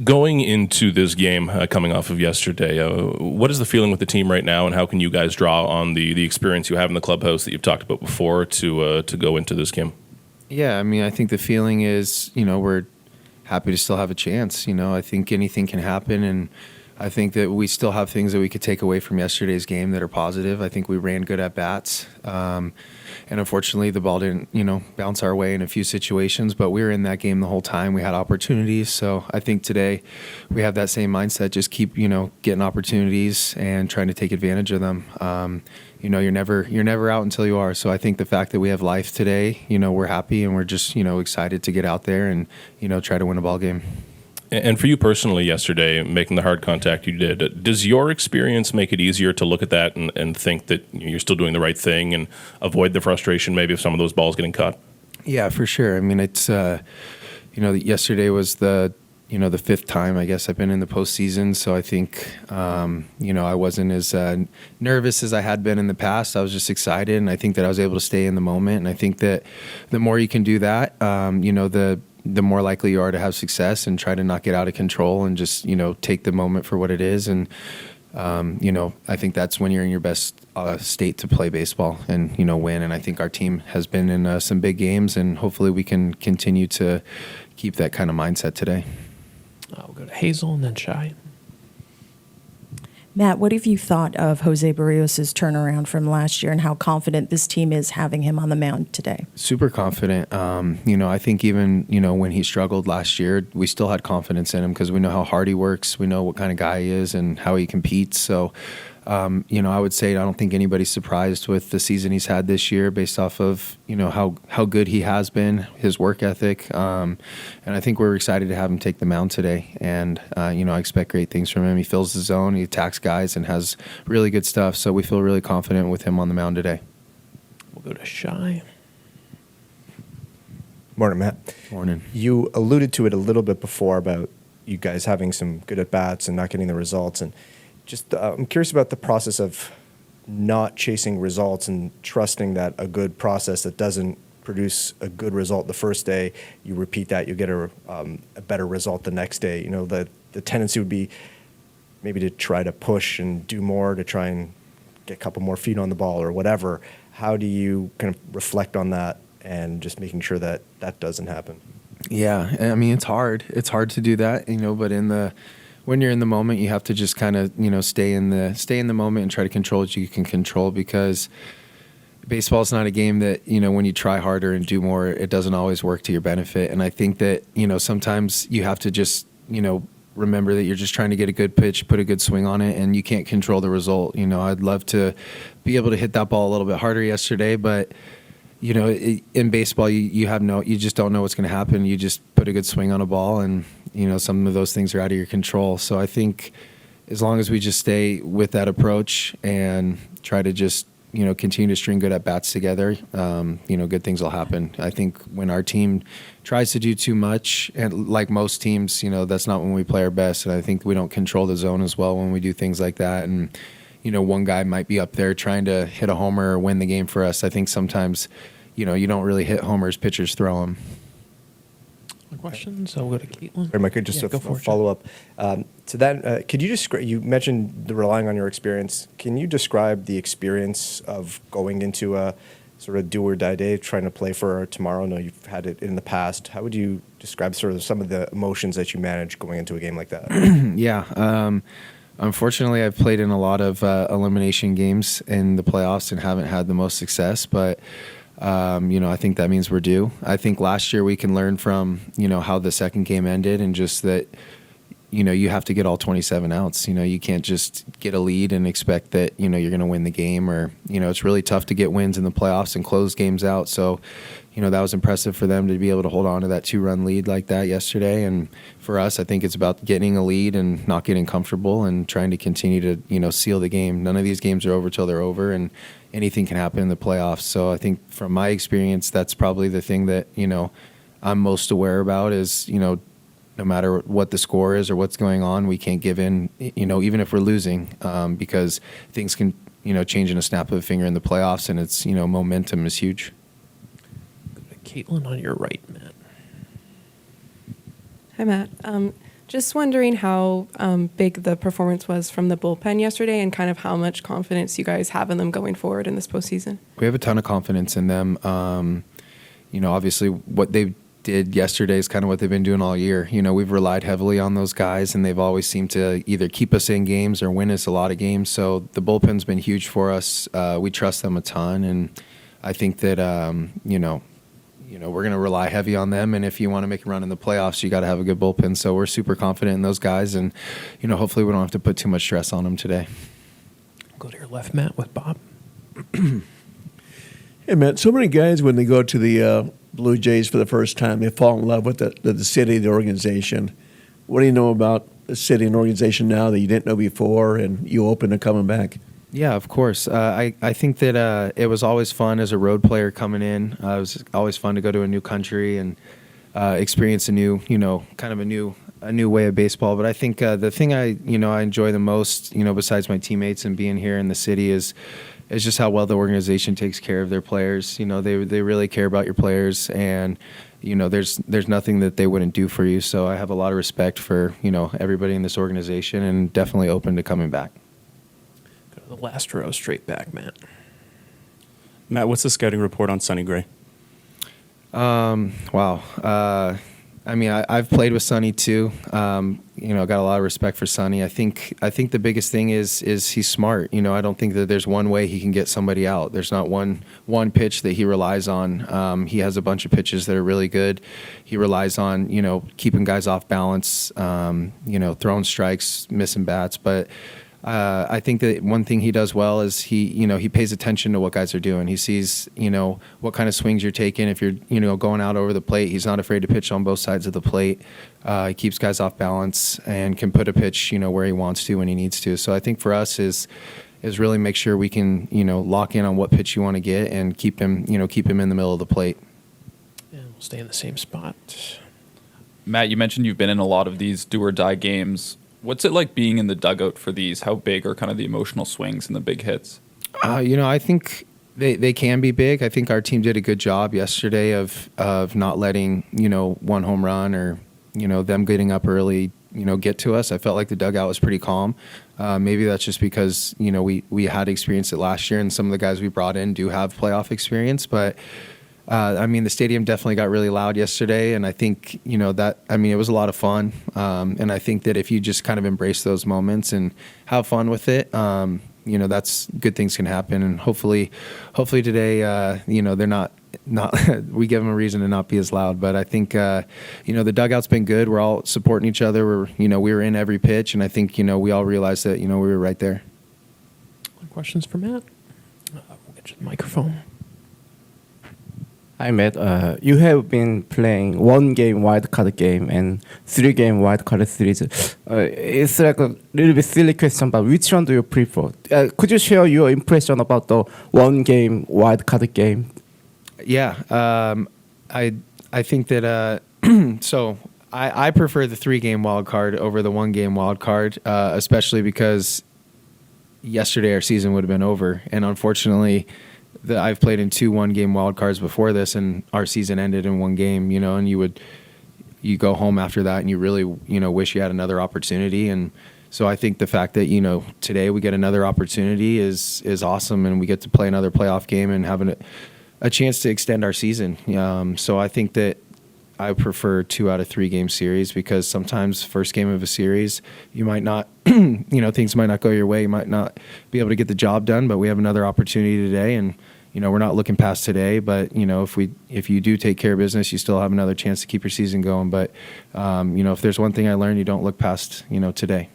Going into this game, coming off of yesterday, what is the feeling with the team right now, and how can you guys draw on the experience you have in the clubhouse that you've talked about before to go into this game? Yeah, I mean, I think the feeling is, we're happy to still have a chance. I think anything can happen, and I think that we still have things that we could take away from yesterday's game that are positive. I think we ran good at bats. And unfortunately, the ball didn't, bounce our way in a few situations, but we were in that game the whole time. We had opportunities. So I think today we have that same mindset, just keep, getting opportunities and trying to take advantage of them. You're never out until you are. So I think the fact that we have life today, we're happy and we're just, excited to get out there and, try to win a ball game. And for you personally yesterday, making the hard contact you did, does your experience make it easier to look at that and think that you're still doing the right thing and avoid the frustration maybe of some of those balls getting caught? Yeah, for sure. I mean, it's, yesterday was the fifth time, I guess, I've been in the postseason. So I think, I wasn't as nervous as I had been in the past. I was just excited, and I think that I was able to stay in the moment. And I think that the more you can do that, the more likely you are to have success and try to not get out of control and just, take the moment for what it is. And, I think that's when you're in your best state to play baseball and, win. And I think our team has been in some big games, and hopefully we can continue to keep that kind of mindset today. We'll go to Hazel and then Shy. Matt, what have you thought of Jose Berrios' turnaround from last year and how confident this team is having him on the mound today? Super confident. I think even, when he struggled last year, we still had confidence in him because we know how hard he works. We know what kind of guy he is and how he competes. So, I would say I don't think anybody's surprised with the season he's had this year based off of, how good he has been, his work ethic. And I think we're excited to have him take the mound today. And, I expect great things from him. He fills the zone, he attacks guys, and has really good stuff. So we feel really confident with him on the mound today. We'll go to Shy. Morning, Matt. Morning. You alluded to it a little bit before about you guys having some good at-bats and not getting the results. And just I'm curious about the process of not chasing results and trusting that a good process that doesn't produce a good result the first day, you repeat that, you get a better result the next day. The tendency would be maybe to try to push and do more to try and get a couple more feet on the ball or whatever. How do you kind of reflect on that and just making sure that that doesn't happen? Yeah, I mean, it's hard. It's hard to do that, but when you're in the moment, you have to just kind of, stay in the moment and try to control what you can control, because baseball is not a game that, when you try harder and do more, it doesn't always work to your benefit. And I think that, sometimes you have to just, remember that you're just trying to get a good pitch, put a good swing on it, and you can't control the result. I'd love to be able to hit that ball a little bit harder yesterday, but in baseball, you just don't know what's going to happen. You just put a good swing on a ball, and some of those things are out of your control. So I think as long as we just stay with that approach and try to just continue to string good at bats together, good things will happen. I think when our team tries to do too much, and like most teams, that's not when we play our best. And I think we don't control the zone as well when we do things like that. And one guy might be up there trying to hit a homer or win the game for us. I think sometimes, you don't really hit homers, pitchers throw them. Questions? I'll go to Caitlin. Or Mike, just a follow up to that. Could you describe? You mentioned the relying on your experience. Can you describe the experience of going into a sort of do or die day, trying to play for tomorrow? I know you've had it in the past. How would you describe sort of some of the emotions that you manage going into a game like that? Yeah. Unfortunately, I've played in a lot of elimination games in the playoffs and haven't had the most success, but I think that means we're due. I think last year we can learn from, how the second game ended, and just that, you have to get all 27 outs. You can't just get a lead and expect that, you're going to win the game, or, it's really tough to get wins in the playoffs and close games out. So, that was impressive for them to be able to hold on to that 2-run lead like that yesterday. And for us, I think it's about getting a lead and not getting comfortable and trying to continue to, seal the game. None of these games are over till they're over, and anything can happen in the playoffs. So I think from my experience, that's probably the thing that, I'm most aware about is, no matter what the score is or what's going on, we can't give in, even if we're losing, because things can, change in a snap of a finger in the playoffs, and it's, momentum is huge. Caitlin on your right, Matt. Hi, Matt. Just wondering how big the performance was from the bullpen yesterday and kind of how much confidence you guys have in them going forward in this postseason. We have a ton of confidence in them. Obviously what they did yesterday is kind of what they've been doing all year. We've relied heavily on those guys, and they've always seemed to either keep us in games or win us a lot of games. So the bullpen's been huge for us. We trust them a ton, and I think that we're going to rely heavy on them. And if you want to make a run in the playoffs, you got to have a good bullpen. So we're super confident in those guys, and hopefully we don't have to put too much stress on them today. Go to your left, Matt, with Bob. Hey, Matt, so many guys, when they go to the Blue Jays for the first time, they fall in love with the city, the organization. What do you know about the city and organization now that you didn't know before, and you open to coming back? Yeah, of course. I think that it was always fun as a road player coming in. It was always fun to go to a new country and experience a new way of baseball. But I think the thing I enjoy the most, besides my teammates and being here in the city is just how well the organization takes care of their players. They really care about your players, and there's nothing that they wouldn't do for you. So I have a lot of respect for everybody in this organization, and definitely open to coming back. Go to the last row, straight back, Matt. Matt, what's the scouting report on Sonny Gray? Wow. I've played with Sonny too. Got a lot of respect for Sonny. I think the biggest thing is he's smart. I don't think that there's one way he can get somebody out. There's not one pitch that he relies on. He has a bunch of pitches that are really good. He relies on keeping guys off balance, throwing strikes, missing bats, but. I think that one thing he does well is he pays attention to what guys are doing. He sees, what kind of swings you're taking. If you're, going out over the plate, he's not afraid to pitch on both sides of the plate. He keeps guys off balance and can put a pitch, where he wants to when he needs to. So I think for us is really make sure we can, lock in on what pitch you want to get and keep him in the middle of the plate. And we'll stay in the same spot. Matt, you mentioned you've been in a lot of these do or die games. What's it like being in the dugout for these? How big are kind of the emotional swings and the big hits? I think they can be big. I think our team did a good job yesterday of not letting, one home run or, them getting up early, get to us. I felt like the dugout was pretty calm. Maybe that's just because, we had experienced it last year, and some of the guys we brought in do have playoff experience, but the stadium definitely got really loud yesterday, and I think, it was a lot of fun. And I think that if you just kind of embrace those moments and have fun with it, that's good things can happen. And hopefully today, they're not we give them a reason to not be as loud. But I think, the dugout's been good. We're all supporting each other. We were in every pitch, and I think, we all realized that, we were right there. Questions for Matt? We'll get you the microphone. Hi, Matt. You have been playing 1-game wildcard game and 3-game wildcard series. It's like a little bit silly question, but which one do you prefer? Could you share your impression about the 1-game wildcard game? Yeah, I think that so I prefer the 3-game wild card over the 1-game wild card, especially because yesterday our season would have been over, and unfortunately. I've played in 2 1-game wild cards before this, and our season ended in 1 game, and you go home after that and you really, wish you had another opportunity. And so I think the fact that, today we get another opportunity is awesome, and we get to play another playoff game and having a chance to extend our season. So I think that I prefer 2 out of 3 game series, because sometimes first game of a series, you might not, things might not go your way. You might not be able to get the job done, but we have another opportunity today, and, we're not looking past today, but, if you do take care of business, you still have another chance to keep your season going. But, if there's one thing I learned, you don't look past, today.